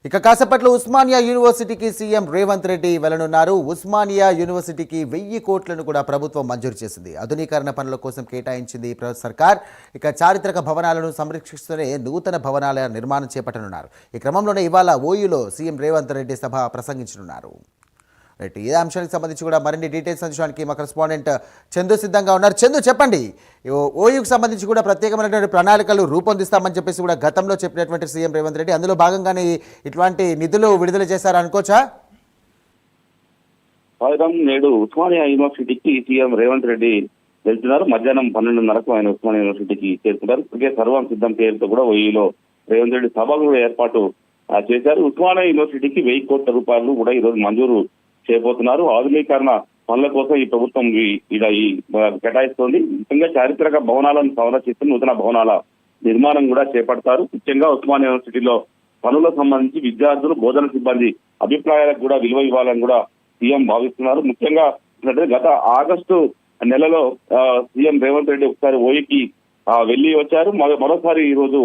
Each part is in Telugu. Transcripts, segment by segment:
ఇక కాసేపట్లో ఉస్మానియా యూనివర్సిటీకి సీఎం రేవంత్ రెడ్డి వెళ్లనున్నారు. ఉస్మానియా యూనివర్సిటీకి 1000 కోట్లను కూడా ప్రభుత్వం మంజూరు చేసింది. ఆధునీకరణ పనుల కోసం కేటాయించింది సర్కార్. ఇక చారిత్రక భవనాలను సంరక్షిస్తూనే నూతన భవనాల నిర్మాణం చేపట్టనున్నారు. ఈ క్రమంలోనే ఇవాళ ఓయూలో సీఎం రేవంత్ రెడ్డి సభ ప్రసంగించనున్నారు. ఈ అంశానికి సంబంధించి కూడా మరిన్ని డీటెయిల్స్ అందించడానికి మా కరెస్పాండెంట్ చందు సిద్ధంగా ఉన్నారు. చందు, చెప్పండి, ఓయూకి సంబంధించి కూడా ప్రత్యేకమైనటువంటి ప్రణాళికలు రూపొందిస్తామని చెప్పేసి కూడా గతంలో చెప్పినటువంటి సీఎం రేవంత్ రెడ్డి, అందులో భాగంగానే ఇట్లాంటి నిధులు విడుదల చేశారనుకోవచ్చా? నేడు ఉస్మానియా యూనివర్సిటీకి సీఎం రేవంత్ రెడ్డి వెళ్తున్నారు. మధ్యాహ్నం 12:30కు ఆయన ఉస్మానియా యూనివర్సిటీకి చేరుకుంటారు. ఇప్పటికే సర్వం సిద్ధం పేరుతో కూడా ఓయూలో రేవంత్ రెడ్డి సభకు కూడా ఏర్పాటు చేశారు. ఉస్మానియా యూనివర్సిటీకి 1000 కోట్ల రూపాయలు కూడా ఈ రోజు మంజూరు చేయబోతున్నారు. ఆధునీకరణ పనుల కోసం ఈ ప్రభుత్వం కేటాయిస్తోంది. ముఖ్యంగా చారిత్రక భవనాలను సంరక్షిస్తూ నూతన భవనాల నిర్మాణం కూడా చేపడతారు. ముఖ్యంగా ఉస్మానియా యూనివర్సిటీలో పనులకు సంబంధించి విద్యార్థులు, బోధన సిబ్బంది అభిప్రాయాలకు కూడా విలువ ఇవ్వాలని కూడా సీఎం భావిస్తున్నారు. ముఖ్యంగా గత ఆగస్టు నెలలో సీఎం రేవంత్ రెడ్డి ఒకసారి ఓయూకి వెళ్లి వచ్చారు. మరోసారి ఈ రోజు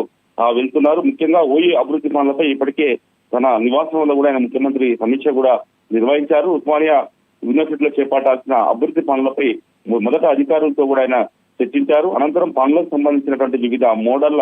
వెళ్తున్నారు. ముఖ్యంగా ఓయూ అభివృద్ధి పనులపై ఇప్పటికే తన నివాసంలో కూడా ఆయన ముఖ్యమంత్రి సమీక్ష కూడా నిర్వహించారు. ఉస్మానియా యూనివర్సిటీలో చేపట్టాల్సిన అభివృద్ధి పనులపై మొదట అధికారులతో కూడా ఆయన చర్చించారు. అనంతరం పనులకు సంబంధించినటువంటి వివిధ మోడళ్ల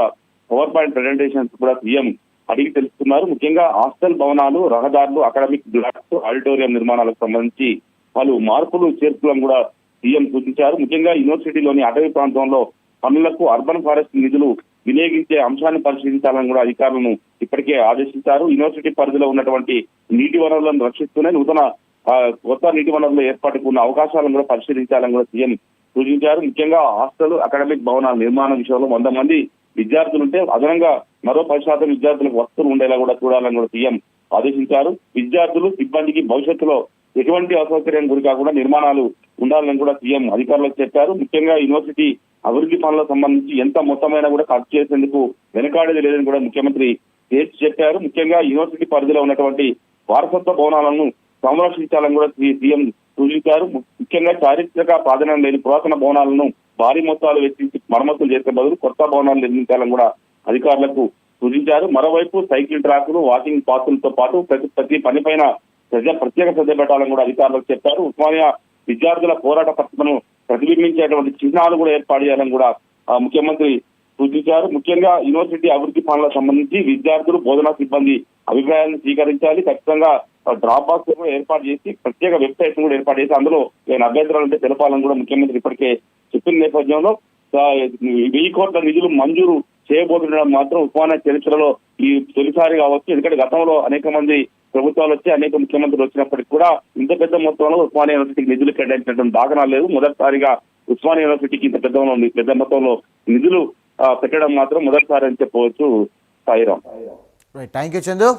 పవర్ పాయింట్ ప్రెజెంటేషన్స్ కూడా సీఎం అడిగి తెలుసుకున్నారు. ముఖ్యంగా హాస్టల్ భవనాలు, రహదారులు, అకాడమిక్ బ్లాక్స్, ఆడిటోరియం నిర్మాణాలకు సంబంధించి పలు మార్పులు చేర్పులను కూడా సీఎం సూచించారు. ముఖ్యంగా యూనివర్సిటీలోని అటవీ ప్రాంతంలో పనులకు అర్బన్ ఫారెస్ట్ నిధులు వినియోగించే అంశాన్ని పరిశీలించాలని కూడా అధికారులను ఇప్పటికే ఆదేశించారు. యూనివర్సిటీ పరిధిలో ఉన్నటువంటి నీటి వనరులను రక్షిస్తూనే నూతన కొత్త నీటి వనరుల ఏర్పాటుకు ఉన్న అవకాశాలను కూడా పరిశీలించాలని కూడా సీఎం సూచించారు. ముఖ్యంగా హాస్టల్, అకాడమిక్ భవనాల నిర్మాణం విషయంలో 100 మంది విద్యార్థులుంటే అదనంగా మరో 10% విద్యార్థులకు వసతులు ఉండేలా కూడా చూడాలని కూడా సీఎం ఆదేశించారు. విద్యార్థులు, సిబ్బందికి భవిష్యత్తులో ఎటువంటి అసౌకర్యం గురి కాకుండా నిర్మాణాలు ఉండాలని కూడా సీఎం అధికారులకు చెప్పారు. ముఖ్యంగా యూనివర్సిటీ అభివృద్ధి పనులకు సంబంధించి ఎంత మొత్తమైనా కూడా ఖర్చు చేసేందుకు వెనకాడేది లేదని కూడా ముఖ్యమంత్రి తేల్చి చెప్పారు. ముఖ్యంగా యూనివర్సిటీ పరిధిలో ఉన్నటువంటి వారసత్వ భవనాలను సంరక్షించాలని కూడా సీఎం సూచించారు. ముఖ్యంగా చారిత్రక ప్రాధాన్యం లేని పురాతన భవనాలను భారీ మొత్తాలు వెచ్చించి మరమ్మతులు చేసే బదులు కొత్త భవనాలు నిర్మించాలని కూడా అధికారులకు సూచించారు. మరోవైపు సైకిల్ ట్రాకులు, వాకింగ్ పాత్రలతో పాటు ప్రతి పనిపైన ప్రత్యేక శ్రద్ధ పెట్టాలని కూడా అధికారులకు చెప్పారు. ఉస్మానియా విద్యార్థుల పోరాట పత్రికను ప్రతిబింబించేటువంటి చిహ్నాలు కూడా ఏర్పాటు చేయాలని కూడా ముఖ్యమంత్రి సూచించారు. ముఖ్యంగా యూనివర్సిటీ అభివృద్ధి పనులకు సంబంధించి విద్యార్థులు, బోధనా సిబ్బంది అభిప్రాయాలను స్వీకరించాలి. ఖచ్చితంగా డ్రాప్ బాక్స్ కూడా ఏర్పాటు చేసి ప్రత్యేక వెబ్సైట్ కూడా ఏర్పాటు చేసి అందులో ఏమైనా అభ్యంతరాలు ఉంటే తెలపాలని కూడా ముఖ్యమంత్రి ఇప్పటికే చెప్పిన నేపథ్యంలో 1000 కోట్ల నిధులు మంజూరు చేయబోతుండడం మాత్రం ఉస్మానియా చరిత్రలో ఈ తొలిసారి కావచ్చు. ఎందుకంటే గతంలో అనేక మంది ప్రభుత్వాలు వచ్చి అనేక ముఖ్యమంత్రులు వచ్చినప్పటికీ కూడా ఇంత పెద్ద మొత్తంలో ఉస్మానియా యూనివర్సిటీకి నిధులు కేటాయించడం దాఖలా లేదు. మొదటిసారిగా ఉస్మానియా యూనివర్సిటీకి ఇంత పెద్ద మొత్తంలో నిధులు పెట్టడం మాత్రం మొదటిసారి అని చెప్పవచ్చు. సాయిరాం. Thank you Chandu.